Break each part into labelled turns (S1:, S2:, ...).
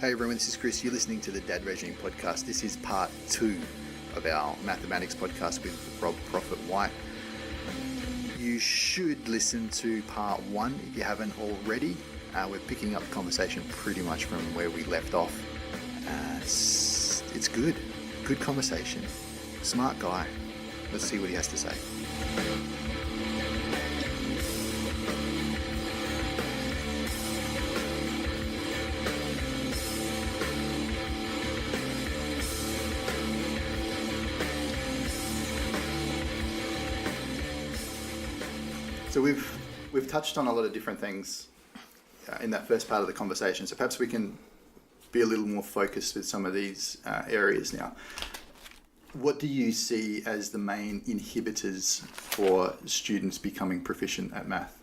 S1: Hey everyone, this is Chris. You're listening to the Dad Regime podcast. This is part 2 of our mathematics podcast with Proffitt-White. You should listen to part 1 if you haven't already. We're picking up the conversation pretty much from where we left off. It's good. Good conversation. Smart guy. Let's see what he has to say. So we've touched on a lot of different things in that first part of the conversation. So perhaps we can be a little more focused with some of these areas now. What do you see as the main inhibitors for students becoming proficient at math?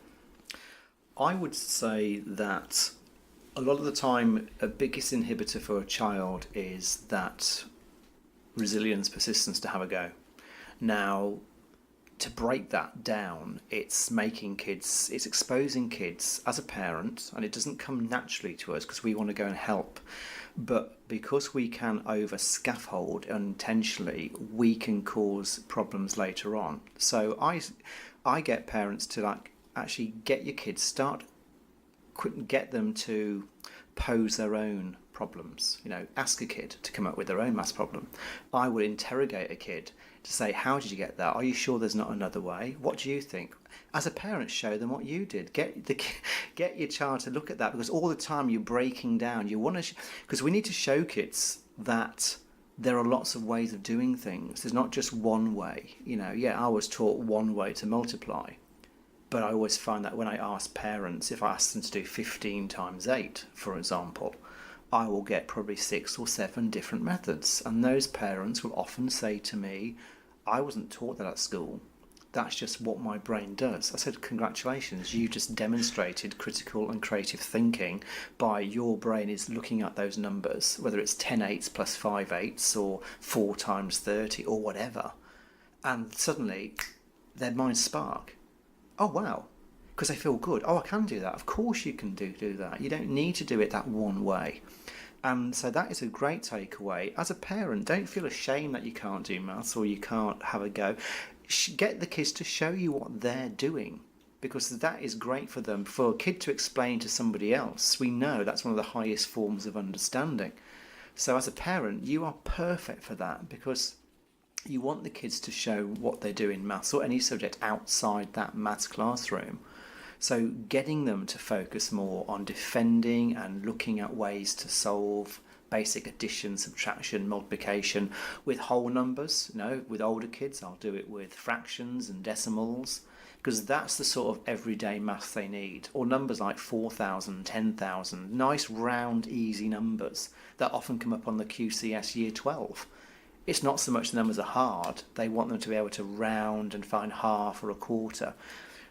S2: I would say that a lot of the time, a biggest inhibitor for a child is that resilience, persistence to have a go. Now, to break that down, it's exposing kids as a parent, and it doesn't come naturally to us because we want to go and help. But because we can over scaffold unintentionally, we can cause problems later on. So I get parents to actually get your kids, get them to pose their own problems. Ask a kid to come up with their own maths problem. I would interrogate a kid to say, how did you get that? Are you sure there's not another way? What do you think? As a parent, show them what you did. Get your child to look at that, because all the time you're breaking down. You want to, because we need to show kids that there are lots of ways of doing things. There's not just one way. I was taught one way to multiply, but I always find that when I ask parents, if I ask them to do 15 times 8, for example, I will get probably 6 or 7 different methods. And those parents will often say to me, I wasn't taught that at school. That's just what my brain does. I said, congratulations, you just demonstrated critical and creative thinking by your brain is looking at those numbers, whether it's 10 8s plus 5 8s or 4 times 30 or whatever. And suddenly their minds spark. Oh, wow. Because they feel good. Oh, I can do that. Of course you can do that. You don't need to do it that one way. And so that is a great takeaway. As a parent, don't feel ashamed that you can't do maths or you can't have a go. Get the kids to show you what they're doing, because that is great for them. For a kid to explain to somebody else, we know that's one of the highest forms of understanding. So as a parent, you are perfect for that, because you want the kids to show what they do in maths or any subject outside that maths classroom. So getting them to focus more on defending and looking at ways to solve basic addition, subtraction, multiplication with whole numbers. With older kids, I'll do it with fractions and decimals, because that's the sort of everyday maths they need. Or numbers like 4,000, 10,000, nice round, easy numbers that often come up on the QCS Year 12. It's not so much the numbers are hard, they want them to be able to round and find half or a quarter.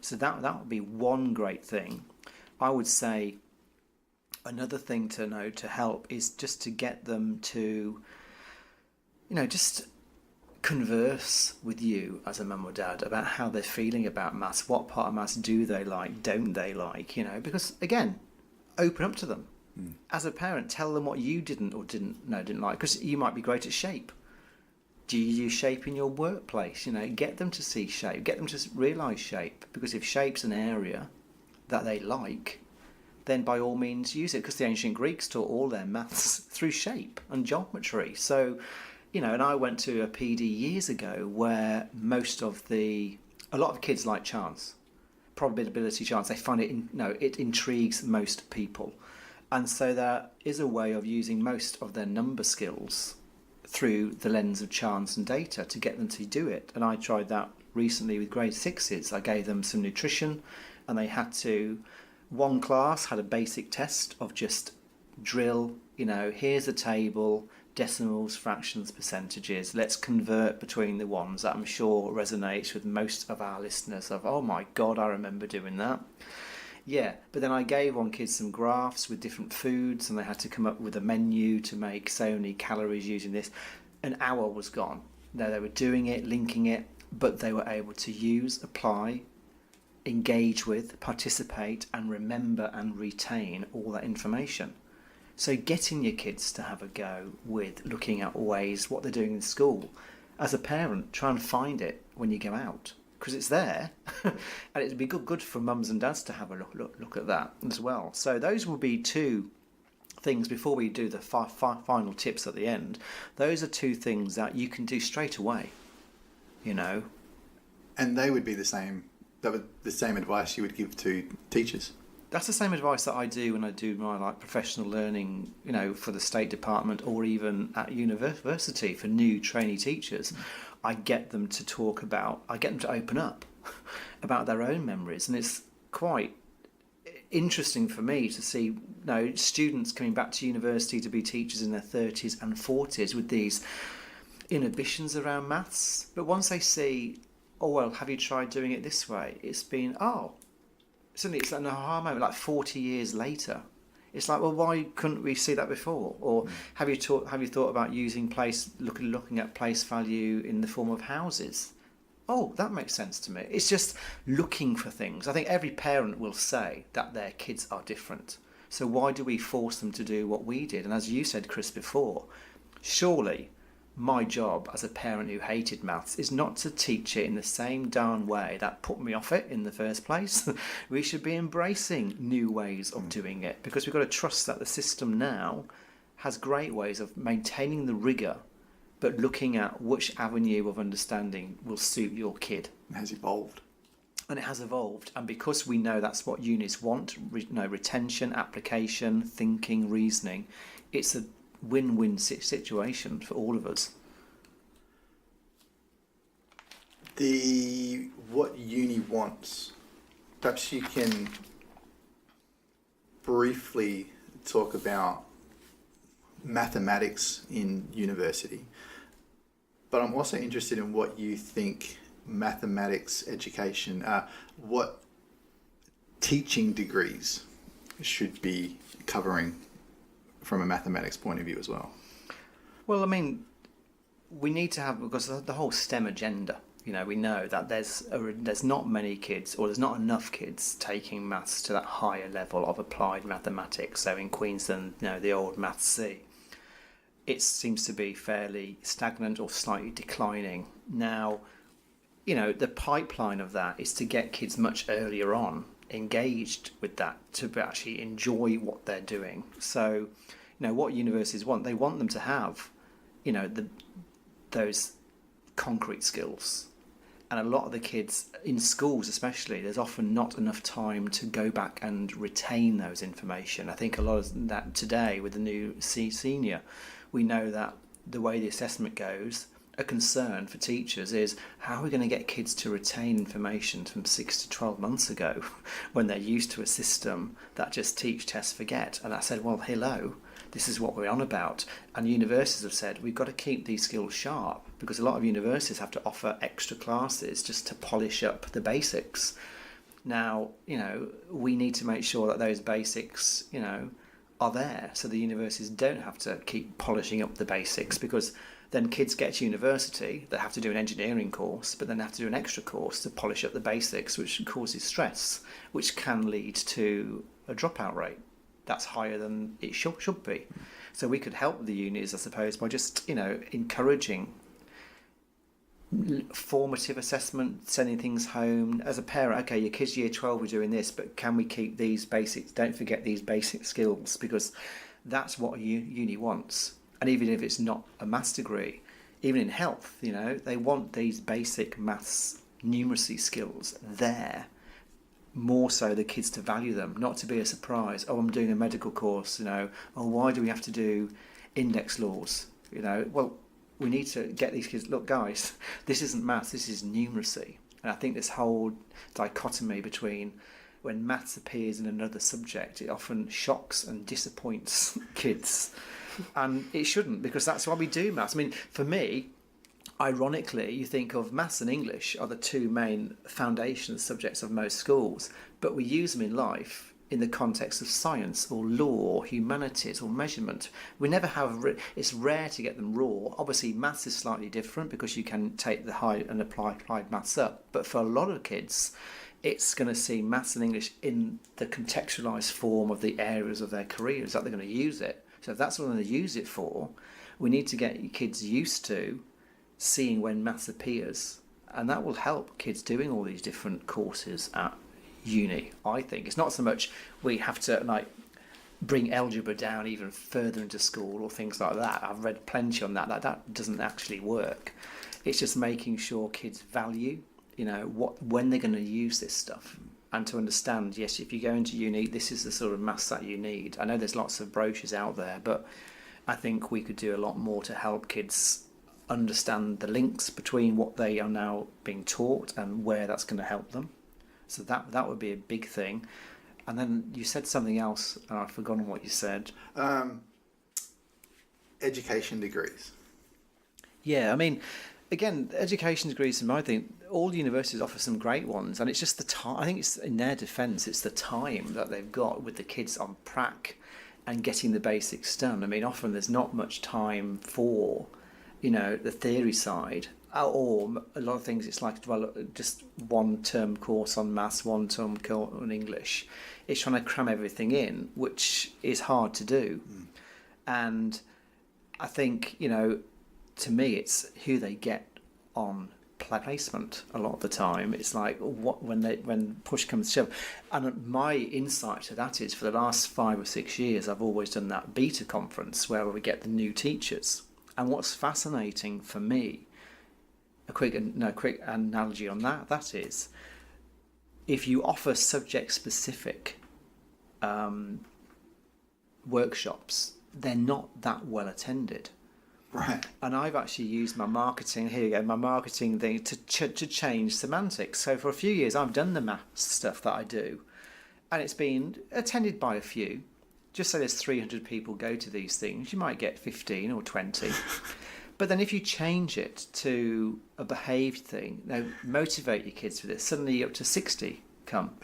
S2: So that would be one great thing. I would say another thing to know to help is just to get them to, just converse with you as a mum or dad about how they're feeling about maths. What part of maths do they like, don't they like, because again, open up to them. As a parent, tell them what you didn't like, because you might be great at shape. Do you use shape in your workplace? Get them to see shape, get them to realise shape, because if shape's an area that they like, then by all means use it, because the ancient Greeks taught all their maths through shape and geometry. So, and I went to a PD years ago where a lot of kids like chance, probability chance. They find it intrigues most people. And so there is a way of using most of their number skills through the lens of chance and data to get them to do it. And I tried that recently with grade 6s. I gave them some nutrition, and they had to, one class had a basic test of just drill, here's a table, decimals, fractions, percentages, let's convert between the ones. That I'm sure resonates with most of our listeners of, oh my God, I remember doing that. Yeah, but then I gave one kid some graphs with different foods, and they had to come up with a menu to make so many calories using this. An hour was gone. Now they were doing it, linking it, but they were able to use, apply, engage with, participate, and remember and retain all that information. So getting your kids to have a go with looking at ways, what they're doing in school, as a parent, try and find it when you go out, because it's there. And it'd be good for mums and dads to have a look at that as well. So those will be two things before we do the final tips at the end. Those are two things that you can do straight away, you know.
S1: And they would be the same advice you would give to teachers.
S2: That's the same advice that I do when I do my professional learning, you know, for the State Department or even at university for new trainee teachers. I get them to open up about their own memories, and it's quite interesting for me to see, you know, students coming back to university to be teachers in their 30s and 40s with these inhibitions around maths. But once they see, oh well, have you tried doing it this way? It's been, suddenly it's like an aha moment, like 40 years later. It's like, well, why couldn't we see that before? Or have you thought about using looking at place value in the form of houses? Oh, that makes sense to me. It's just looking for things. I think every parent will say that their kids are different. So why do we force them to do what we did? And as you said, Chris, before, surely my job as a parent who hated maths is not to teach it in the same darn way that put me off it in the first place. We should be embracing new ways of doing it, because we've got to trust that the system now has great ways of maintaining the rigour, but looking at which avenue of understanding will suit your kid.
S1: It has evolved.
S2: And it has evolved. And because we know that's what unis want, retention, application, thinking, reasoning, it's a win-win situation for all of us.
S1: What uni wants, perhaps you can briefly talk about mathematics in university, but I'm also interested in what you think mathematics education, what teaching degrees should be covering from a mathematics point of view as well.
S2: Well, I mean, we need to have, because the whole STEM agenda, you know, we know that there's not many kids, or there's not enough kids taking maths to that higher level of applied mathematics. So in Queensland, you know, the old Maths C, it seems to be fairly stagnant or slightly declining. Now, you know, the pipeline of that is to get kids much earlier on engaged with that, to actually enjoy what they're doing. So, you know, what universities want, they want them to have, you know, those concrete skills. And a lot of the kids in schools especially, there's often not enough time to go back and retain those information. I think a lot of that today with the new senior, we know that the way the assessment goes, a concern for teachers is how are we going to get kids to retain information from 6 to 12 months ago when they're used to a system that just teach, test, forget. And I said, well, hello, this is what we're on about. And universities have said we've got to keep these skills sharp, because a lot of universities have to offer extra classes just to polish up the basics. Now, you know, we need to make sure that those basics, you know, are there, so the universities don't have to keep polishing up the basics, because then kids get to university, they have to do an engineering course, but then they have to do an extra course to polish up the basics, which causes stress, which can lead to a dropout rate that's higher than it should be. So we could help the unis, I suppose, by just, you know, encouraging formative assessment, sending things home. As a parent, okay, your kid's year 12 are doing this, but can we keep these basics? Don't forget these basic skills, because that's what a uni wants. And even if it's not a maths degree, even in health, you know, they want these basic maths numeracy skills there, more so the kids to value them, not to be a surprise. Oh, I'm doing a medical course, you know, oh, why do we have to do index laws? You know, well, we need to get these kids, look, guys, this isn't maths, this is numeracy. And I think this whole dichotomy between when maths appears in another subject, it often shocks and disappoints kids. And it shouldn't, because that's why we do maths. I mean, for me, ironically, you think of maths and English are the two main foundation subjects of most schools, but we use them in life in the context of science or law or humanities or measurement. We never have, it's rare to get them raw. Obviously, maths is slightly different because you can take the high and applied maths up. But for a lot of kids, it's going to see maths and English in the contextualised form of the areas of their careers that they're going to use it. So if that's what they're going to use it for, we need to get kids used to seeing when maths appears, and that will help kids doing all these different courses at uni. I think it's not so much we have to like bring algebra down even further into school or things like that. I've read plenty on that. That doesn't actually work. It's just making sure kids value, when they're going to use this stuff, and to understand, yes, if you go into uni, this is the sort of maths that you need. I know there's lots of brochures out there, but I think we could do a lot more to help kids understand the links between what they are now being taught and where that's going to help them. So that would be a big thing. And then you said something else, and I've forgotten what you said.
S1: Education degrees.
S2: Yeah, I mean, again, education degrees, in my thing, all universities offer some great ones, and it's just the time. I think it's in their defence, it's the time that they've got with the kids on prac and getting the basics done. I mean, often there's not much time for, the theory side. Or a lot of things, it's like, well, just one term course on maths, one term course on English. It's trying to cram everything in, which is hard to do. And I think, to me, it's who they get on placement a lot of the time. It's like when push comes to shove. And my insight to that is, for the last 5 or 6 years, I've always done that beta conference where we get the new teachers. And what's fascinating for me, a quick analogy on that is, if you offer subject specific workshops, they're not that well attended.
S1: Right.
S2: And I've actually used my marketing thing to change semantics. So for a few years I've done the maths stuff that I do, and it's been attended by a few. Just say there's 300 people go to these things, you might get 15 or 20. But then if you change it to a behaved thing, motivate your kids with it, suddenly you're up to 60 come.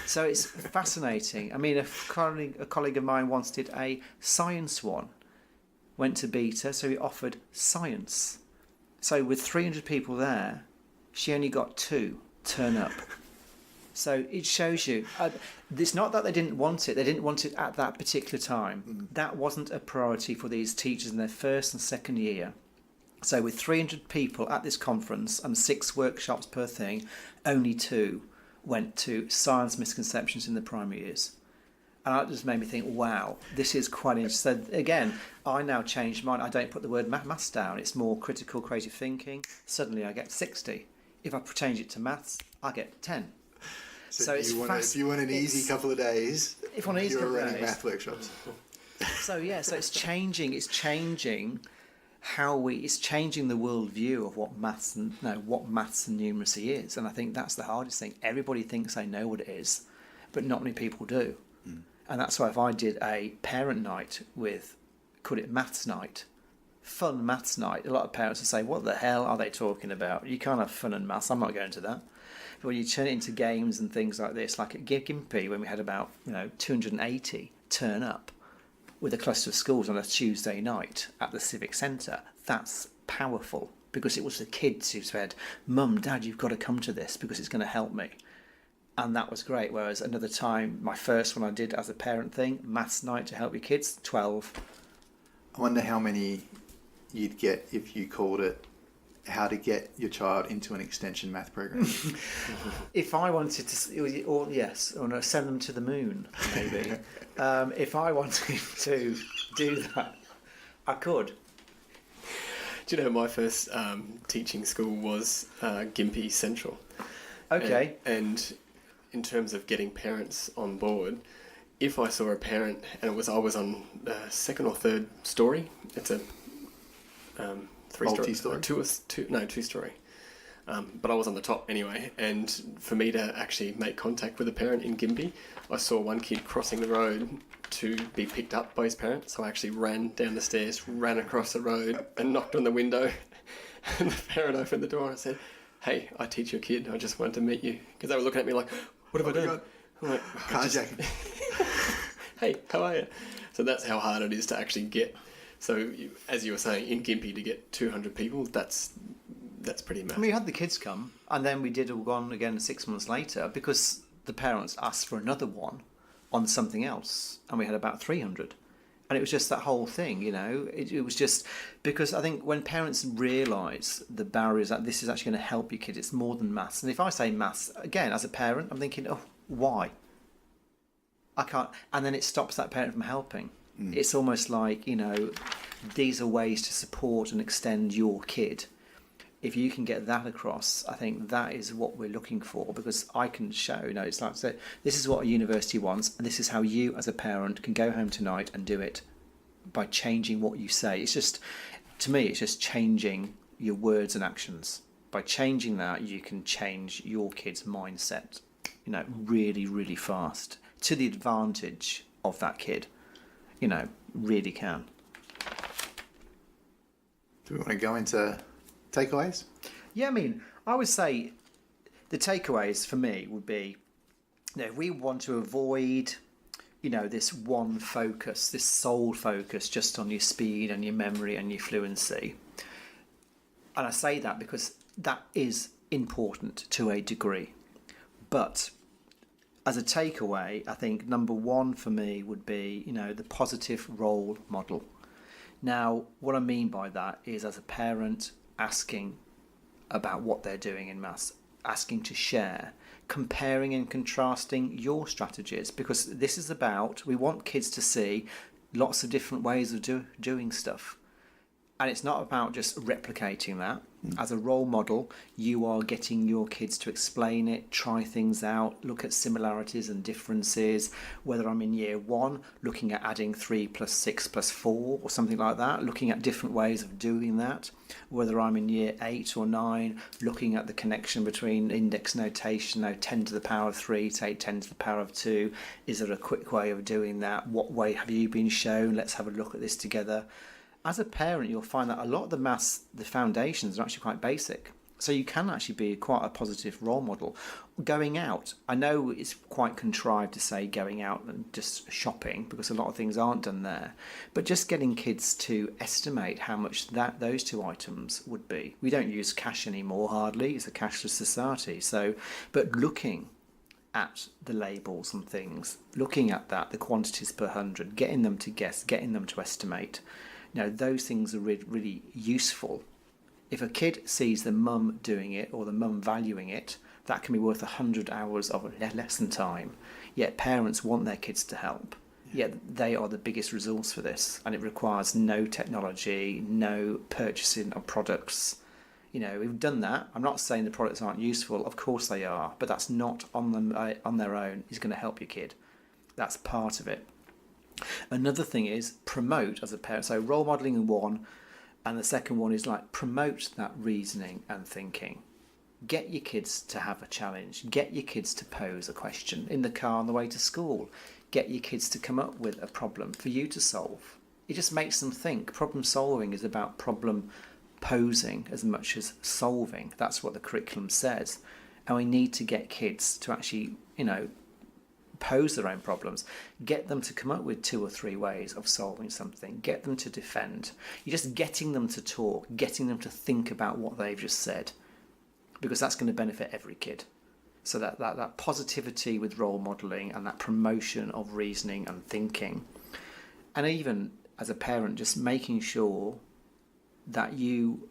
S2: So it's fascinating. I mean, a colleague of mine once did a science one, went to beta, so he offered science. So with 300 people there, she only got 2 turn up. So it shows you, it's not that they didn't want it at that particular time. That wasn't a priority for these teachers in their first and second year. So with 300 people at this conference and 6 workshops per thing, only 2 went to science misconceptions in the primary years. And that just made me think, wow, this is quite interesting. So again, I now changed mine. I don't put the word maths down. It's more critical, creative thinking. Suddenly I get 60. If I change it to maths, I get 10.
S1: So if you want an easy couple of days, you're running math workshops.
S2: So it's changing. It's changing it's changing the worldview of what maths and numeracy is. And I think that's the hardest thing. Everybody thinks they know what it is, but not many people do. And that's why if I did a parent night call it maths night, fun maths night, a lot of parents would say, what the hell are they talking about? You can't have fun and maths. I'm not going to that. But when you turn it into games and things like this, like at Gympie, when we had about 280 turn up with a cluster of schools on a Tuesday night at the Civic Centre, that's powerful, because it was the kids who said, Mum, Dad, you've got to come to this because it's going to help me. And that was great. Whereas another time, my first one I did as a parent thing, maths night to help your kids, 12.
S1: I wonder how many you'd get if you called it how to get your child into an extension math program.
S2: If I wanted to, or send them to the moon, maybe. If I wanted to do that, I could.
S3: Do you know my first teaching school was Gympie Central?
S2: Okay.
S3: And in terms of getting parents on board, if I saw a parent and I was on the 2nd or 3rd story, it's a
S1: 3-story,
S3: two-story. But I was on the top anyway, and for me to actually make contact with a parent in Gympie, I saw one kid crossing the road to be picked up by his parents, so I actually ran down the stairs, ran across the road and knocked on the window, and the parent opened the door and I said, hey, I teach your kid, I just wanted to meet you, because they were looking at me like, what have I done? I'm like,
S1: carjacking.
S3: Hey, how are you? So that's how hard it is to actually get. So as you were saying, in Gympie to get 200 people, that's That's pretty
S2: I
S3: massive.
S2: mean, we had the kids come, and then we did one again 6 months later because the parents asked for another one on something else, and we had about 300. And it was just that whole thing, you know. It was just because I think when parents realise the barriers that this is actually going to help your kid, it's more than maths. And if I say maths again as a parent, I'm thinking, oh, why? I can't, and then it stops that parent from helping. It's almost like, you know, these are ways to support and extend your kid. If you can get that across, I think that is what we're looking for, because I can show, you know, it's like, so this is what a university wants, and this is how you as a parent can go home tonight and do it by changing what you say. It's just, to me, it's just changing your words and actions. By changing that, you can change your kid's mindset, you know, really, really fast to the advantage of that kid, you know, really can.
S1: Do we want to go into takeaways?
S2: Yeah, I mean, I would say the takeaways for me would be, you know, if we want to avoid, you know, this one focus, this sole focus just on your speed and your memory and your fluency. And I say that because that is important to a degree. But as a takeaway, I think number one for me would be, you know, the positive role model. Now, what I mean by that is, as a parent, asking about what they're doing in maths, asking to share, comparing and contrasting your strategies, because this is about, we want kids to see lots of different ways of doing stuff. And it's not about just replicating that. As a role model, you are getting your kids to explain it, try things out, look at similarities and differences. Whether I'm in year 1, looking at adding 3 plus 6 plus 4 or something like that, looking at different ways of doing that. Whether I'm in year 8 or 9, looking at the connection between index notation, 10 to the power of 3 to 10 to the power of 2. Is there a quick way of doing that? What way have you been shown? Let's have a look at this together. As a parent, you'll find that a lot of the maths, the foundations are actually quite basic. So you can actually be quite a positive role model. Going out, I know it's quite contrived to say going out and just shopping, because a lot of things aren't done there. But just getting kids to estimate how much those two items would be. We don't use cash anymore, hardly. It's a cashless society. So, but looking at the labels and things, looking at that, the quantities per 100, getting them to guess, getting them to estimate. You know, those things are really useful. If a kid sees the mum doing it or the mum valuing it, that can be worth 100 hours of lesson time. Yet parents want their kids to help. Yet they are the biggest resource for this, and it requires no technology, no purchasing of products. You know, we've done that. I'm not saying the products aren't useful. Of course they are, but that's not on them on their own is going to help your kid. That's part of it. Another thing is promote as a parent. So role modelling in one, and the second one is like promote that reasoning and thinking. Get your kids to have a challenge. Get your kids to pose a question in the car on the way to school. Get your kids to come up with a problem for you to solve. It just makes them think. Problem solving is about problem posing as much as solving. That's what the curriculum says. And we need to get kids to actually, you know, pose their own problems, get them to come up with 2 or 3 ways of solving something, get them to defend. You're just getting them to talk, getting them to think about what they've just said, because that's going to benefit every kid. So that positivity with role modelling and that promotion of reasoning and thinking. And even as a parent, just making sure that you,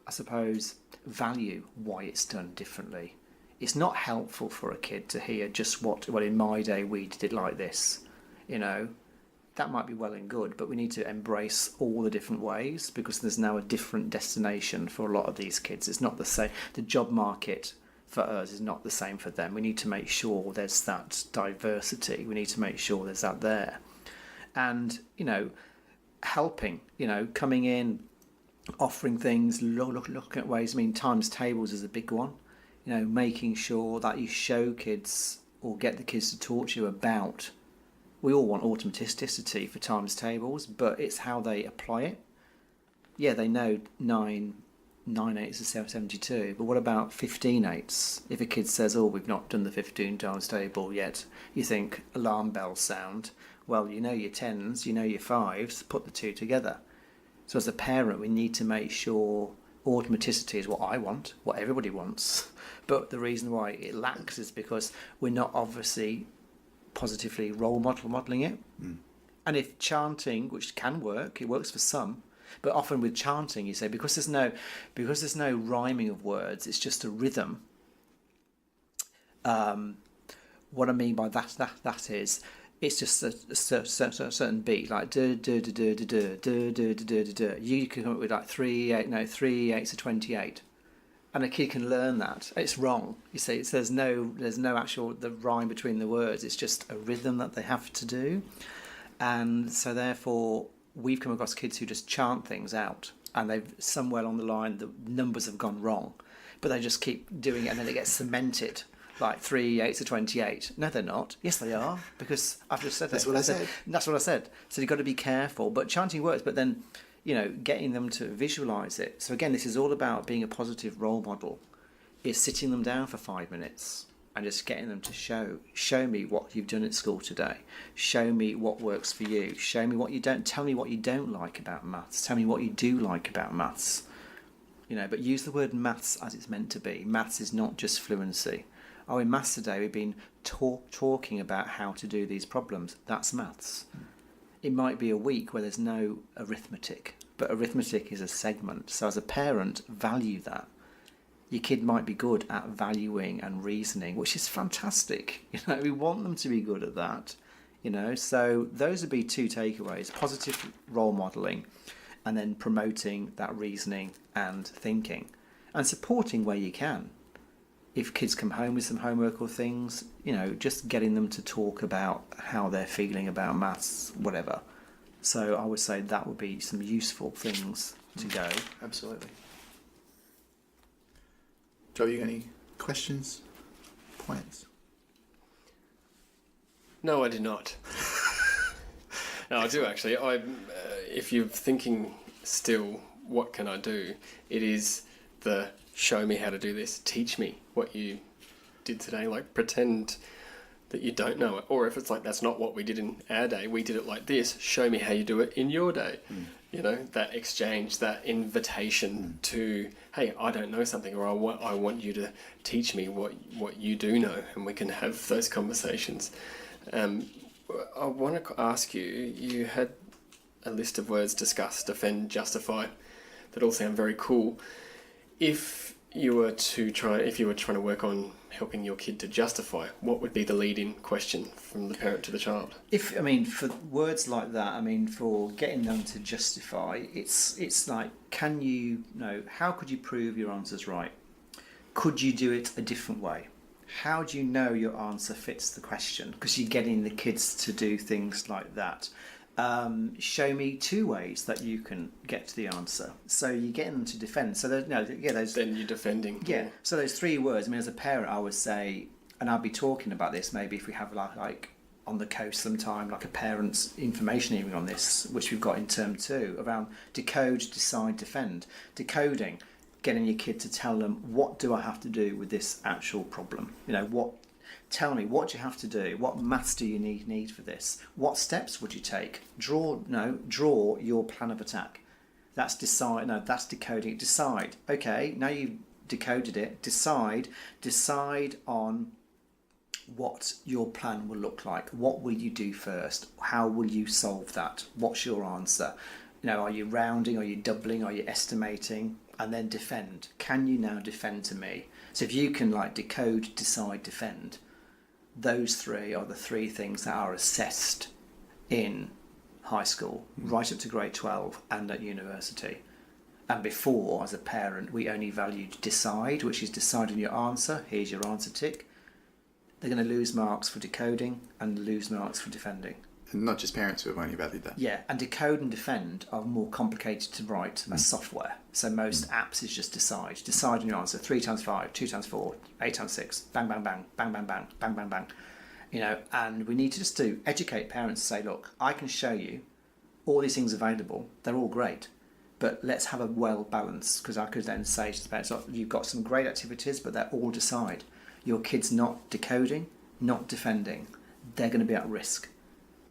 S2: I suppose, value why it's done differently. It's not helpful for a kid to hear just well, in my day we did it like this. You know, that might be well and good, but we need to embrace all the different ways, because there's now a different destination for a lot of these kids. It's not the same. The job market for us is not the same for them. We need to make sure there's that diversity. We need to make sure there's that there. And, you know, helping, you know, coming in, offering things, looking at ways. I mean, times tables is a big one. You know, making sure that you show kids or get the kids to talk to you about. We all want automaticity for times tables, but it's how they apply it. Yeah, they know 9 eighths is 72, but what about 15 eighths? If a kid says, oh, we've not done the 15 times table yet, you think alarm bells sound. Well, you know your 10s, you know your 5s, put the two together. So as a parent, we need to make sure Automaticity is what I want, what everybody wants. But the reason why it lacks is because we're not obviously positively modelling it. And if chanting, which can work, it works for some, but often with chanting, you say because there's no rhyming of words, it's just a rhythm. What I mean by that is it's just a certain beat, like do do do do do do do do do do do. You can come up with like 3 8s are 28, and a kid can learn that. It's wrong. You see, there's no actual the rhyme between the words. It's just a rhythm that they have to do, and so therefore we've come across kids who just chant things out, and they've somewhere along the line the numbers have gone wrong, but they just keep doing it, and then it gets cemented. Like 3 8s are 28. No, they're not. Yes, they are, because I've just said
S1: That's
S2: that.
S1: what I said.
S2: That's what I said. So you've got to be careful. But chanting works, but then, getting them to visualise it. So again, this is all about being a positive role model. Is sitting them down for 5 minutes and just getting them to show me what you've done at school today. Show me what works for you. Show me what you don't. Tell me what you don't like about maths. Tell me what you do like about maths. But use the word maths as it's meant to be. Maths is not just fluency. Oh, in maths today we've been talking about how to do these problems. That's maths. It might be a week where there's no arithmetic, but arithmetic is a segment. So as a parent, value that. Your kid might be good at valuing and reasoning, which is fantastic. We want them to be good at that. So those would be 2 takeaways: positive role modelling, and then promoting that reasoning and thinking, and supporting where you can. If kids come home with some homework or things, just getting them to talk about how they're feeling about maths, whatever. So I would say that would be some useful things to go.
S1: Absolutely. Joe, you got any questions, points?
S3: No, I do not. No, I do actually. If you're thinking still, what can I do? It is the show me how to do this. Teach me what you did today. Like, pretend that you don't know it. Or if it's like, that's not what we did in our day, we did it like this. Show me how you do it in your day. That exchange, that invitation to, hey, I don't know something, or I want you to teach me what you do know, and we can have those conversations. I want to ask you, you had a list of words: discuss, defend, justify, that all sound very cool. If you were trying to work on helping your kid to justify, what would be the lead-in question from the parent to the child?
S2: For words like that, for getting them to justify, it's like, how could you prove your answer's right? Could you do it a different way? How do you know your answer fits the question? Because you're getting the kids to do things like that. Show me 2 ways that you can get to the answer. So you're getting them to defend. So
S3: then you're defending.
S2: Yeah. So those 3 words. As a parent, I would say, and I'll be talking about this maybe if we have like on the coast sometime, like a parent's information evening on this, which we've got in term 2, around decode, decide, defend. Decoding, getting your kid to tell them, what do I have to do with this actual problem? Tell me, what do you have to do? What maths do you need for this? What steps would you take? Draw your plan of attack. That's decide. No, that's decoding. Decide. Okay, now you've decoded it. Decide on what your plan will look like. What will you do first? How will you solve that? What's your answer? Are you rounding? Are you doubling? Are you estimating? And then defend. Can you now defend to me? So if you can decode, decide, defend, those 3 are the 3 things that are assessed in high school, right up to grade 12 and at university. And before, as a parent, we only valued decide, which is decide on your answer. Here's your answer tick. They're going to lose marks for decoding and lose marks for defending.
S1: And not just parents who have only valued that.
S2: Yeah, and decode and defend are more complicated to write as software. So most apps is just decide. Decide on your answer. 3 times 5, 2 times 4, 8 times 6. Bang, bang, bang, bang, bang, bang, bang, bang, bang. And we need to educate parents to say, look, I can show you all these things available. They're all great. But let's have a well balance, because I could then say to the parents, look, you've got some great activities, but they're all decide. Your kid's not decoding, not defending. They're going to be at risk.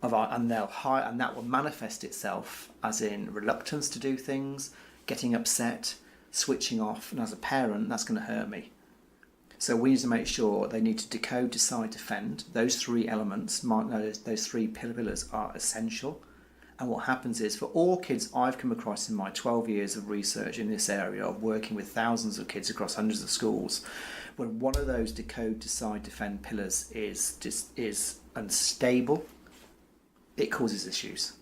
S2: And that will manifest itself as in reluctance to do things, getting upset, switching off, and as a parent, that's going to hurt me. So we need to make sure they need to decode, decide, defend. Those three elements, those three pillars are essential. And what happens is, for all kids I've come across in my 12 years of research in this area, of working with thousands of kids across hundreds of schools, when one of those decode, decide, defend pillars is unstable, it causes issues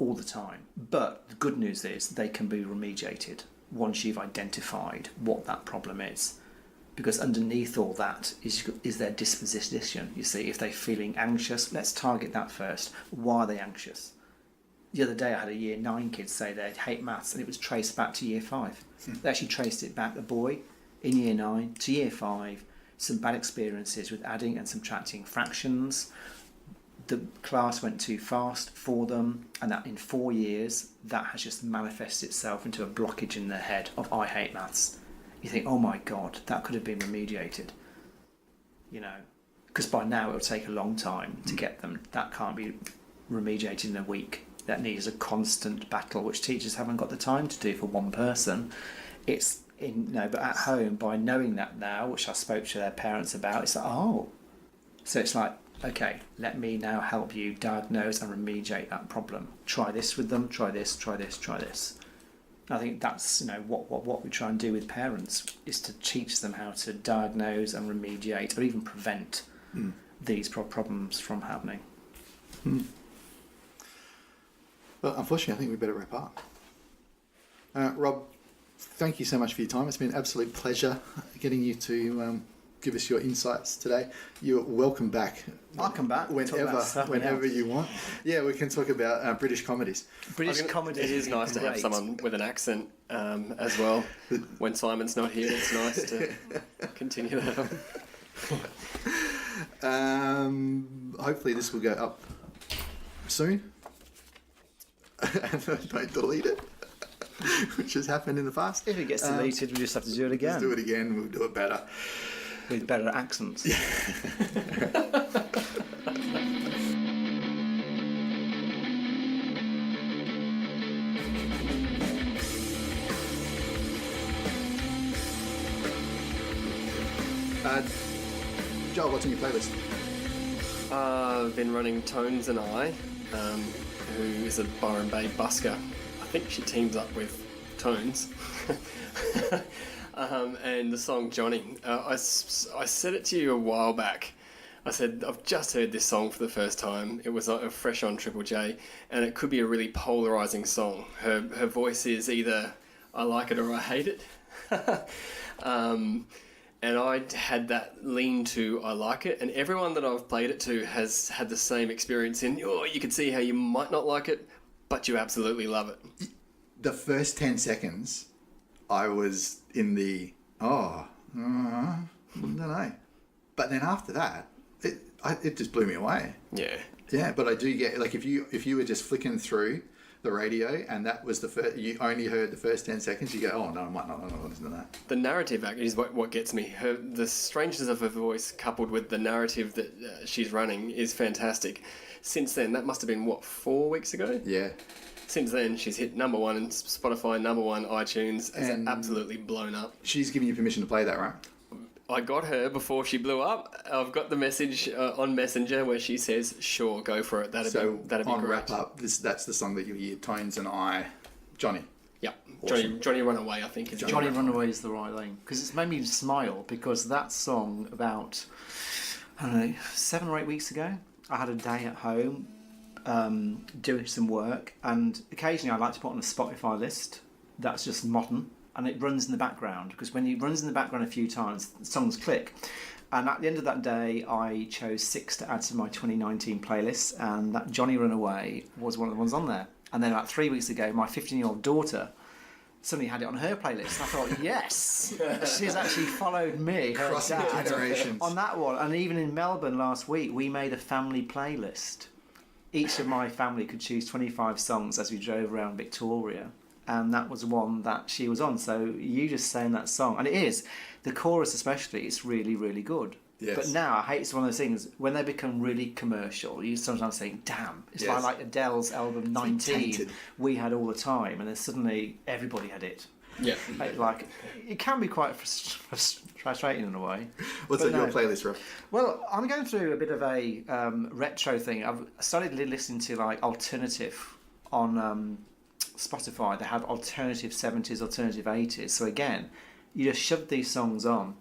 S2: all the time. But the good news is they can be remediated once you've identified what that problem is. Because underneath all that is their disposition. You see, if they're feeling anxious, let's target that first. Why are they anxious? The other day I had a year 9 kid say they hate maths, and it was traced back to year 5. They actually traced it back, a boy in year 9 to year 5, some bad experiences with adding and subtracting fractions. The class went too fast for them, and that in 4 years that has just manifested itself into a blockage in their head of I hate maths. You think, oh my God, that could have been remediated, you know, because by now it'll take a long time to get them. That can't be remediated in a week. That needs a constant battle, which teachers haven't got the time to do for one person. It's but at home, by knowing that now, which I spoke to their parents about, it's like, oh, so it's like, okay, let me now help you diagnose and remediate that problem. Try this with them. Try this. Try this. Try this. I think that's what we try and do with parents, is to teach them how to diagnose and remediate, or even prevent these problems from happening.
S1: Well, unfortunately, I think we better wrap up. Rob, thank you so much for your time. It's been an absolute pleasure getting you to give us your insights today. You're welcome back.
S2: I'll come back
S1: whenever you want. Yeah, we can talk about British comedies.
S2: British comedy.
S3: It is nice to have someone with an accent as well. When Simon's not here, it's nice to continue that.
S1: Hopefully this will go up soon. And don't delete it, which has happened in the past.
S2: If it gets deleted, we just have to do it again.
S1: Let's do it again. We'll do it better.
S2: With better accents.
S1: Joel, what's on your playlist?
S3: I've been running Tones and I, who is a Byron Bay busker. I think she teams up with Tones. And the song Johnny. I said it to you a while back. I said, I've just heard this song for the first time. It was fresh on Triple J, and it could be a really polarising song. Her voice is either I like it or I hate it. And I had that lean to I like it, and everyone that I've played it to has had the same experience in, you can see how you might not like it, but you absolutely love it.
S1: The first 10 seconds, I was in the, I don't know. But then after that, it just blew me away.
S3: Yeah.
S1: Yeah, but I do get, like, if you were just flicking through the radio and that was the first, you only heard the first 10 seconds, you go, oh no, I might not listen to that.
S3: The narrative act is what gets me. The strangeness of her voice coupled with the narrative that she's running is fantastic. Since then, that must have been, 4 weeks ago?
S1: Yeah.
S3: Since then, she's hit number 1 in Spotify, number 1 iTunes, and absolutely blown up.
S1: She's giving you permission to play that, right?
S3: I got her before she blew up. I've got the message on Messenger where she says, "Sure, go for it." That'd be
S1: on
S3: great.
S1: wrap up, that's the song that you hear. Tones and I, Johnny.
S3: Yep,
S1: Awesome.
S3: Johnny Runaway. I think is
S2: Johnny Runaway is the right thing, because it's made me smile, because that song about 7 or 8 weeks ago, I had a day at home doing some work, and occasionally I like to put on a Spotify list that's just modern. And it runs in the background, because when it runs in the background a few times, the songs click. And at the end of that day, I chose 6 to add to my 2019 playlist, and that Johnny Runaway was one of the ones on there. And then about 3 weeks ago, my 15-year-old daughter suddenly had it on her playlist. And I thought, yes, she's actually followed me, her
S1: Crossing
S2: dad,
S1: generations.
S2: on that one. And even in Melbourne last week, we made a family playlist. Each of my family could choose 25 songs as we drove around Victoria. And that was one that she was on. So you just saying that song, and it is, the chorus especially, it's really, really good.
S1: Yes.
S2: But now, I hate, it's one of those things, when they become really commercial, you sometimes think, damn, it's like Adele's album 19, we had all the time, and then suddenly everybody had it.
S3: Yeah.
S2: Like, it can be quite frustrating in a way.
S1: What's
S2: But
S1: on your
S2: no.
S1: playlist, Rob?
S2: Well, I'm going through a bit of a retro thing. I've started listening to like alternative on Spotify. They have alternative 70s, alternative 80s. So again, you just shove these songs on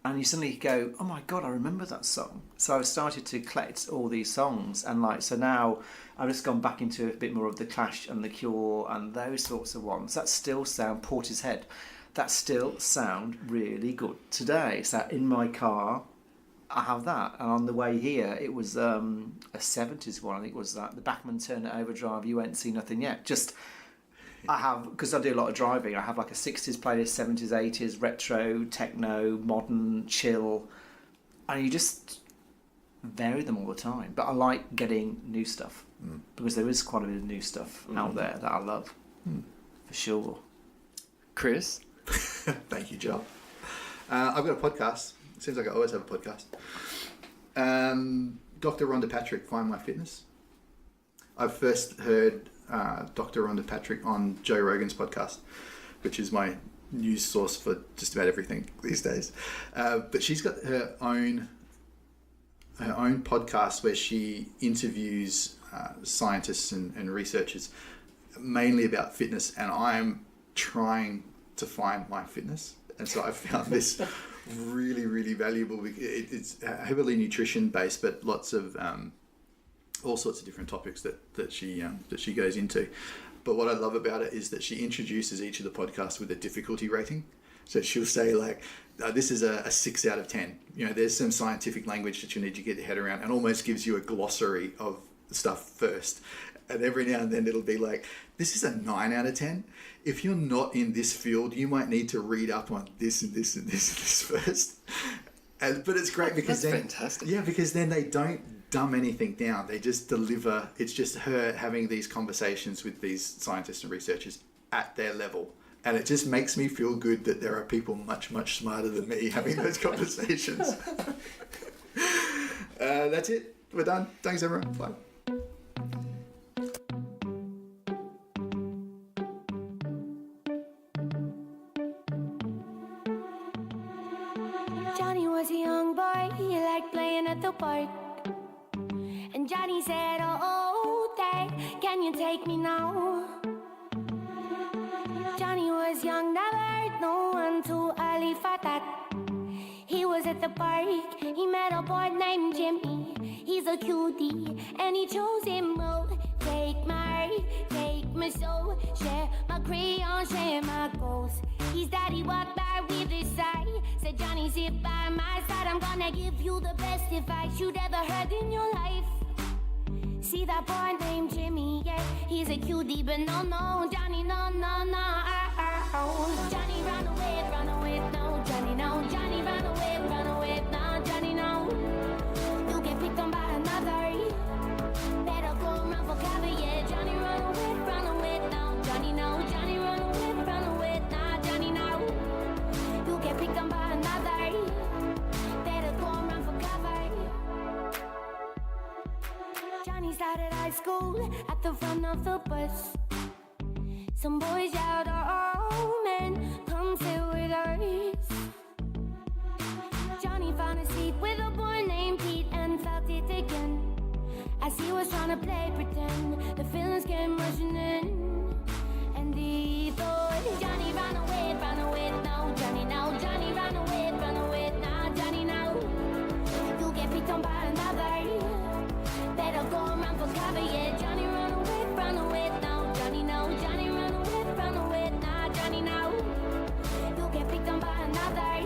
S2: and you suddenly go, oh my God, I remember that song. So I've started to collect all these songs, and like, so now I've just gone back into a bit more of the Clash and the Cure and those sorts of ones that still sound, Portishead, that still sound really good today. So in my car, I have that, and on the way here, it was a 70s one. I think it was that the Bachman Turner Overdrive. You ain't seen nothing yet. Just I have, because I do a lot of driving. I have like a 60s playlist, 70s, 80s, retro, techno, modern, chill, and you just vary them all the time. But I like getting new stuff because there is quite a bit of new stuff out there that I love for sure.
S3: Chris?
S1: Thank you, Joel. I've got a podcast. It seems like I always have a podcast. Dr. Rhonda Patrick, Find My Fitness. I've first heard Dr. Rhonda Patrick on Joe Rogan's podcast, which is my news source for just about everything these days. But she's got her own podcast where she interviews scientists and researchers, mainly about fitness, and I'm trying to find my fitness. And so I found this really, really valuable. It's heavily nutrition based, but lots of all sorts of different topics that she goes into. But what I love about it is that she introduces each of the podcasts with a difficulty rating. So she'll say like, this is a 6 out of 10. You know, there's some scientific language that you need to get your head around, and almost gives you a glossary of stuff first. And every now and then it'll be like, this is a 9 out of 10. If you're not in this field, you might need to read up on this and this and this and this first. But it's great because
S3: That's
S1: then,
S3: fantastic.
S1: yeah, because then they don't dumb anything down. They just deliver. It's just her having these conversations with these scientists and researchers at their level. And it just makes me feel good that there are people much, much smarter than me having those conversations. That's it. We're done. Thanks, everyone. Bye.
S4: Johnny was a young boy, he liked playing at the park. And Johnny said, oh, Dad, can you take me now? Johnny was young, never heard no one too early for that. He was at the park, he met a boy named Jimmy. He's a cutie, and he chose him both. Take my soul, share my crayon, share my goals. His daddy walked by with his sigh, said, Johnny, sit by my side. I'm gonna give you the best advice you'd ever heard in your life. See that boy named Jimmy, yeah, he's a cutie, but no, Johnny, no. Johnny, run away, no, Johnny, no. Johnny, run away, no, Johnny, no. You get picked on by another, better go run for cover, yeah. Johnny, run away, no, Johnny, no. Johnny, run away, no, Johnny, no. You get picked on by another, better go run for cover. Johnny started high school at the front of the bus. Some boys yelled, oh man, come sit with us. Johnny found a seat with a boy named Pete and felt it again. As he was trying to play pretend, the feelings came rushing in. And he thought, Johnny, run away, no, Johnny, no. Johnny, run away, no, Johnny, no. You get picked on by another, better go run for cover, yeah. Johnny, run away, no, Johnny, no. Johnny, run away, no, Johnny, no. You get picked on by another,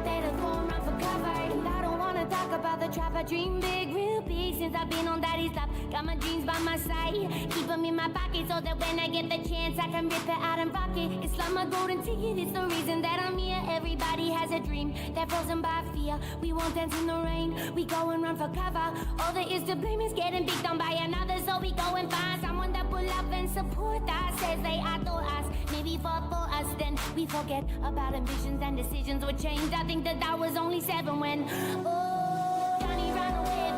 S4: better go run for cover. And I don't wanna talk about the trap, I dream big, real big. Since I've been on daddy's lap, got my dreams by my side, keep them in my pocket so that when I get the chance I can rip it out and rock it. It's like my golden ticket, it's the reason that I'm here. Everybody has a dream, they're frozen by fear. We won't dance in the rain, we go and run for cover. All there is to blame is getting picked on by another. So we go and find someone that will love and support us, says they adore us, maybe fought for us. Then we forget about ambitions and decisions were changed. I think that I was only 7 when, oh, Johnny, run away,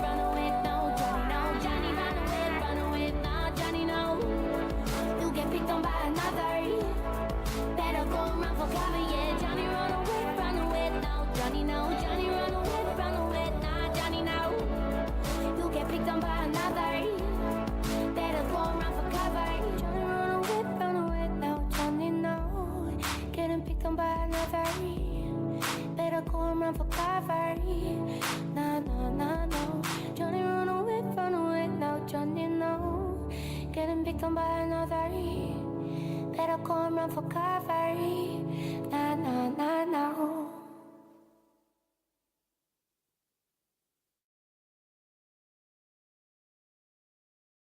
S4: no, Johnny, no. Johnny, run away, no, Johnny, no. You get picked on by another, Better go and run for cover, yeah. Johnny, run away now. Johnny, no. Johnny, run away now. Johnny, no. You'll get picked on by another. Better go and run for cover. Johnny, run away now. Johnny, no. Getting picked on by another. Better go and run for cover. No, no, no, no. Johnny, run away now. Johnny, no. Getting picked on by another. Better go and run for cover. Na na na.